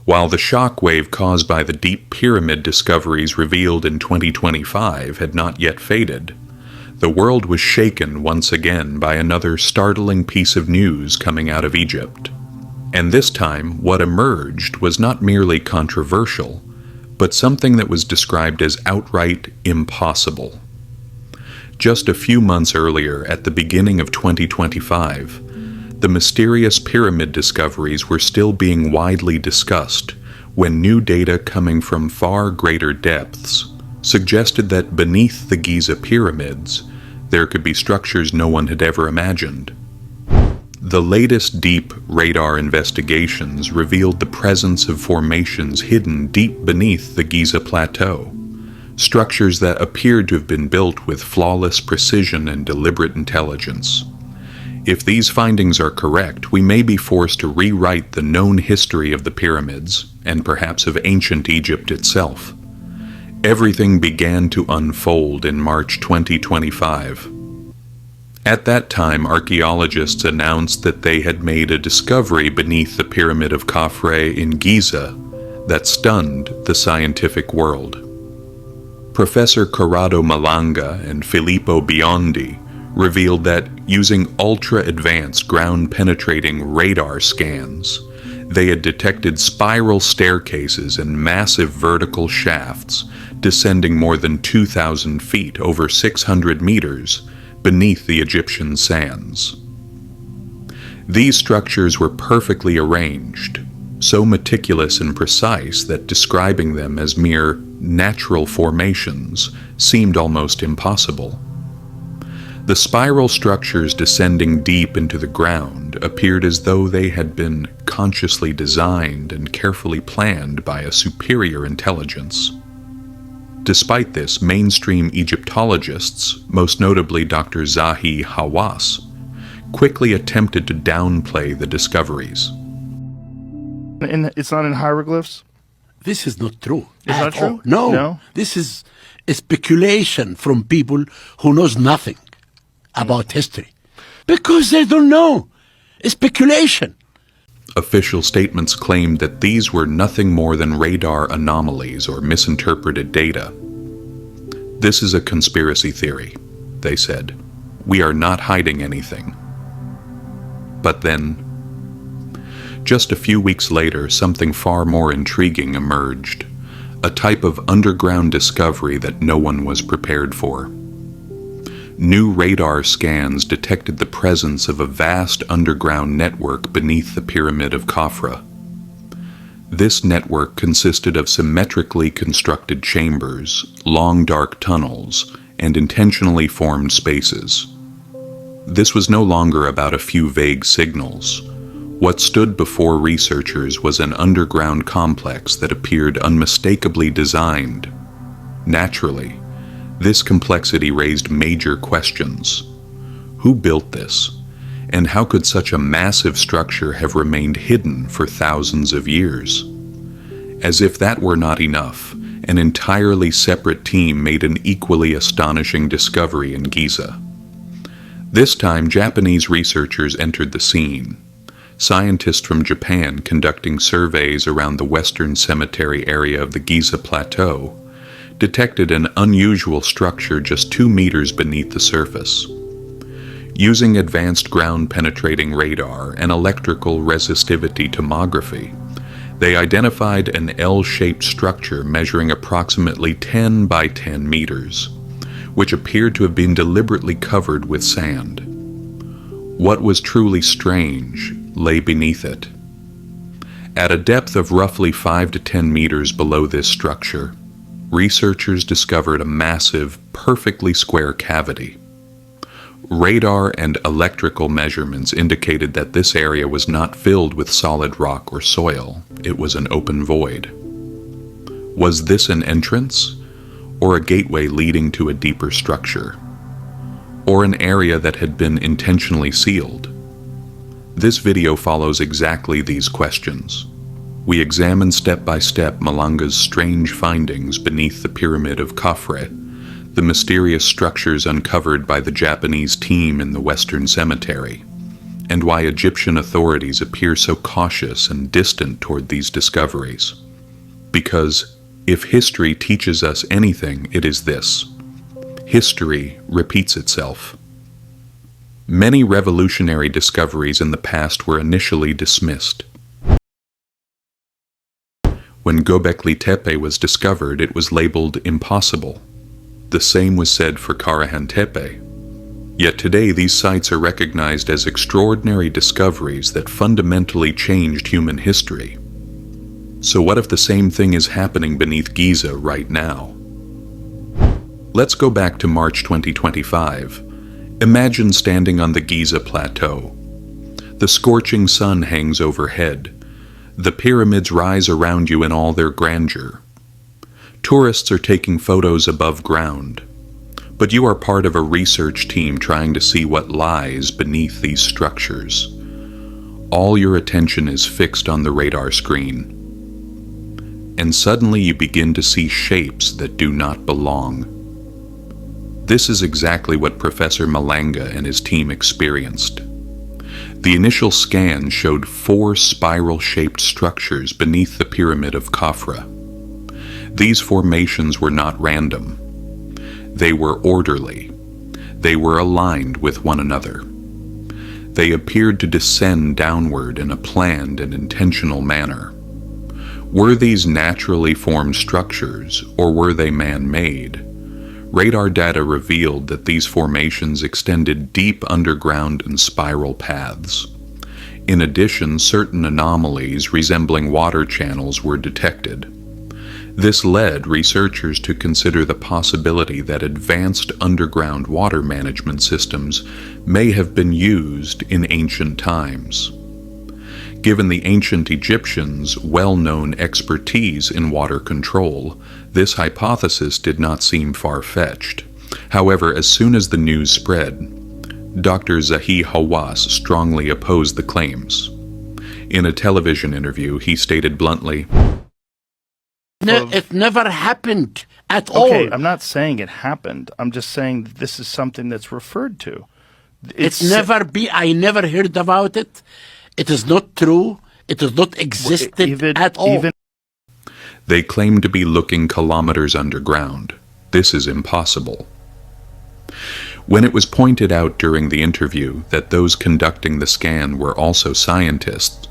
While the shock wave caused by the deep pyramid discoveries revealed in 2025 had not yet faded, the world was shaken once again by another startling piece of news coming out of Egypt. And this time, what emerged was not merely controversial, but something that was described as outright impossible. Just a few months earlier, at the beginning of 2025, the mysterious pyramid discoveries were still being widely discussed when new data coming from far greater depths suggested that beneath the Giza pyramids, there could be structures no one had ever imagined. The latest deep radar investigations revealed the presence of formations hidden deep beneath the Giza Plateau, structures that appeared to have been built with flawless precision and deliberate intelligence. If these findings are correct, we may be forced to rewrite the known history of the pyramids, and perhaps of ancient Egypt itself. Everything began to unfold in March 2025. At that time, archaeologists announced that they had made a discovery beneath the Pyramid of Khafre in Giza that stunned the scientific world. Professor Corrado Malanga and Filippo Biondi revealed that using ultra-advanced ground-penetrating radar scans, they had detected spiral staircases and massive vertical shafts descending more than 2,000 feet over 600 meters beneath the Egyptian sands. These structures were perfectly arranged, so meticulous and precise that describing them as mere natural formations seemed almost impossible. The spiral structures descending deep into the ground appeared as though they had been consciously designed and carefully planned by a superior intelligence. Despite this, mainstream Egyptologists, most notably Dr. Zahi Hawass, quickly attempted to downplay the discoveries. And it's not in hieroglyphs? This is not true. It's not true? No. This is a speculation from people who knows nothing about history. Because they don't know. It's speculation. Official statements claimed that these were nothing more than radar anomalies or misinterpreted data. This is a conspiracy theory, they said. We are not hiding anything. But then, just a few weeks later, something far more intriguing emerged, a type of underground discovery that no one was prepared for. New radar scans detected the presence of a vast underground network beneath the Pyramid of Khafre. This network consisted of symmetrically constructed chambers, long dark tunnels, and intentionally formed spaces. This was no longer about a few vague signals. What stood before researchers was an underground complex that appeared unmistakably designed. Naturally, this complexity raised major questions. Who built this? And how could such a massive structure have remained hidden for thousands of years? As if that were not enough, an entirely separate team made an equally astonishing discovery in Giza. This time, Japanese researchers entered the scene. Scientists from Japan conducting surveys around the western cemetery area of the Giza Plateau detected an unusual structure just 2 meters beneath the surface. Using advanced ground-penetrating radar and electrical resistivity tomography, they identified an L-shaped structure measuring approximately 10 by 10 meters, which appeared to have been deliberately covered with sand. What was truly strange lay beneath it. At a depth of roughly 5 to 10 meters below this structure, researchers discovered a massive, perfectly square cavity. Radar and electrical measurements indicated that this area was not filled with solid rock or soil. It was an open void. Was this an entrance, or a gateway leading to a deeper structure, or an area that had been intentionally sealed? This video follows exactly these questions. We examine step by step Malanga's strange findings beneath the Pyramid of Khafre, the mysterious structures uncovered by the Japanese team in the Western Cemetery, and why Egyptian authorities appear so cautious and distant toward these discoveries. Because if history teaches us anything, it is this: history repeats itself. Many revolutionary discoveries in the past were initially dismissed. When Göbekli Tepe was discovered, it was labeled impossible. The same was said for Karahan Tepe. Yet today these sites are recognized as extraordinary discoveries that fundamentally changed human history. So what if the same thing is happening beneath Giza right now? Let's go back to March 2025. Imagine standing on the Giza Plateau. The scorching sun hangs overhead. The pyramids rise around you in all their grandeur. Tourists are taking photos above ground, but you are part of a research team trying to see what lies beneath these structures. All your attention is fixed on the radar screen, and suddenly you begin to see shapes that do not belong. This is exactly what Professor Malanga and his team experienced. The initial scan showed 4 spiral-shaped structures beneath the Pyramid of Khafre. These formations were not random. They were orderly. They were aligned with one another. They appeared to descend downward in a planned and intentional manner. Were these naturally formed structures, or were they man-made? Radar data revealed that these formations extended deep underground and spiral paths. In addition, certain anomalies resembling water channels were detected. This led researchers to consider the possibility that advanced underground water management systems may have been used in ancient times. Given the ancient Egyptians' well-known expertise in water control, this hypothesis did not seem far-fetched. However, as soon as the news spread, Dr. Zahi Hawass strongly opposed the claims. In a television interview, he stated bluntly, It never happened at all. Okay, I'm not saying it happened. I'm just saying that this is something that's referred to. I never heard about it. It is not true. It has not existed at all. They claim to be looking kilometers underground. This is impossible. When it was pointed out during the interview that those conducting the scan were also scientists,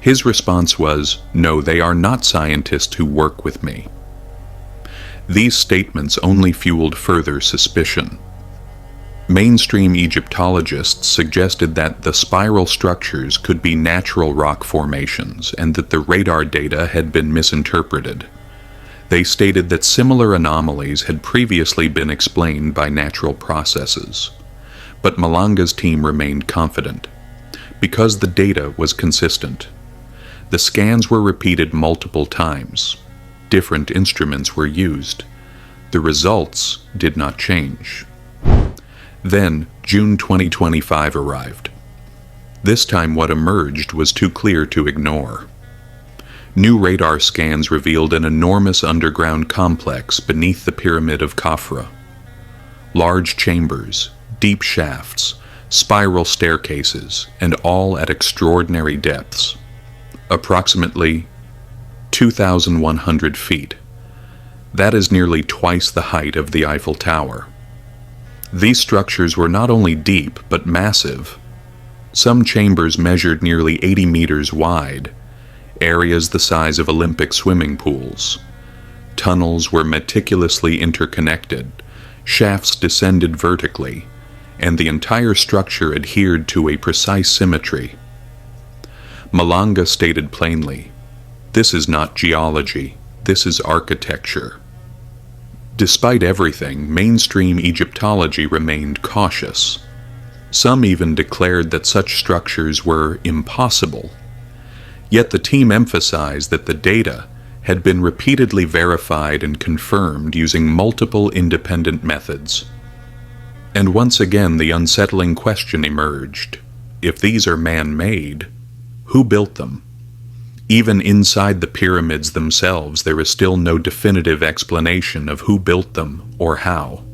his response was, "No, they are not scientists who work with me." These statements only fueled further suspicion. Mainstream Egyptologists suggested that the spiral structures could be natural rock formations and that the radar data had been misinterpreted. They stated that similar anomalies had previously been explained by natural processes. But Malanga's team remained confident, because the data was consistent. The scans were repeated multiple times. Different instruments were used. The results did not change. Then, June 2025 arrived. This time what emerged was too clear to ignore. New radar scans revealed an enormous underground complex beneath the Pyramid of Khafre. Large chambers, deep shafts, spiral staircases, and all at extraordinary depths. Approximately 2,100 feet. That is nearly twice the height of the Eiffel Tower. These structures were not only deep, but massive. Some chambers measured nearly 80 meters wide, areas the size of Olympic swimming pools. Tunnels were meticulously interconnected, shafts descended vertically, and the entire structure adhered to a precise symmetry. Malanga stated plainly, "This is not geology, this is architecture." Despite everything, mainstream Egyptology remained cautious. Some even declared that such structures were impossible. Yet the team emphasized that the data had been repeatedly verified and confirmed using multiple independent methods. And once again the unsettling question emerged. If these are man-made, who built them? Even inside the pyramids themselves, there is still no definitive explanation of who built them or how.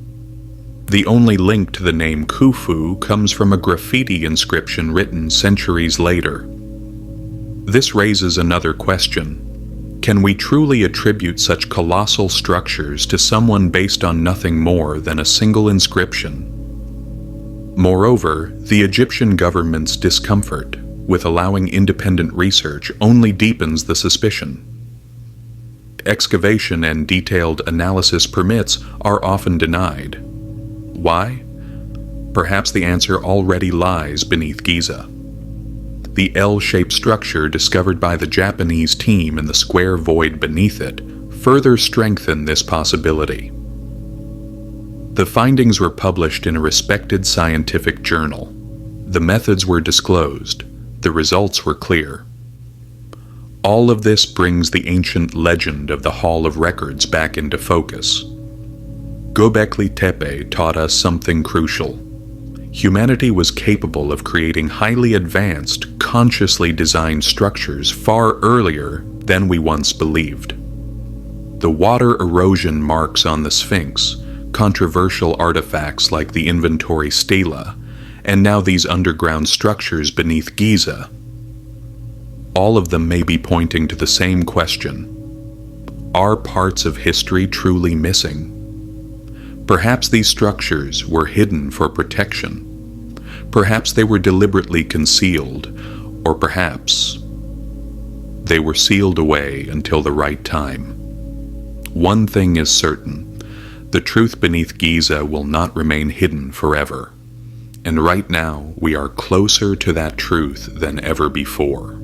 The only link to the name Khufu comes from a graffiti inscription written centuries later. This raises another question. Can we truly attribute such colossal structures to someone based on nothing more than a single inscription? Moreover, the Egyptian government's discomfort with allowing independent research only deepens the suspicion. Excavation and detailed analysis permits are often denied. Why? Perhaps the answer already lies beneath Giza. The L-shaped structure discovered by the Japanese team in the square void beneath it further strengthened this possibility. The findings were published in a respected scientific journal. The methods were disclosed. The results were clear. All of this brings the ancient legend of the Hall of Records back into focus. Göbekli Tepe taught us something crucial. Humanity was capable of creating highly advanced, consciously designed structures far earlier than we once believed. The water erosion marks on the Sphinx, controversial artifacts like the inventory stela, and now these underground structures beneath Giza, all of them may be pointing to the same question. Are parts of history truly missing? Perhaps these structures were hidden for protection. Perhaps they were deliberately concealed, or perhaps they were sealed away until the right time. One thing is certain: the truth beneath Giza will not remain hidden forever. And right now, we are closer to that truth than ever before.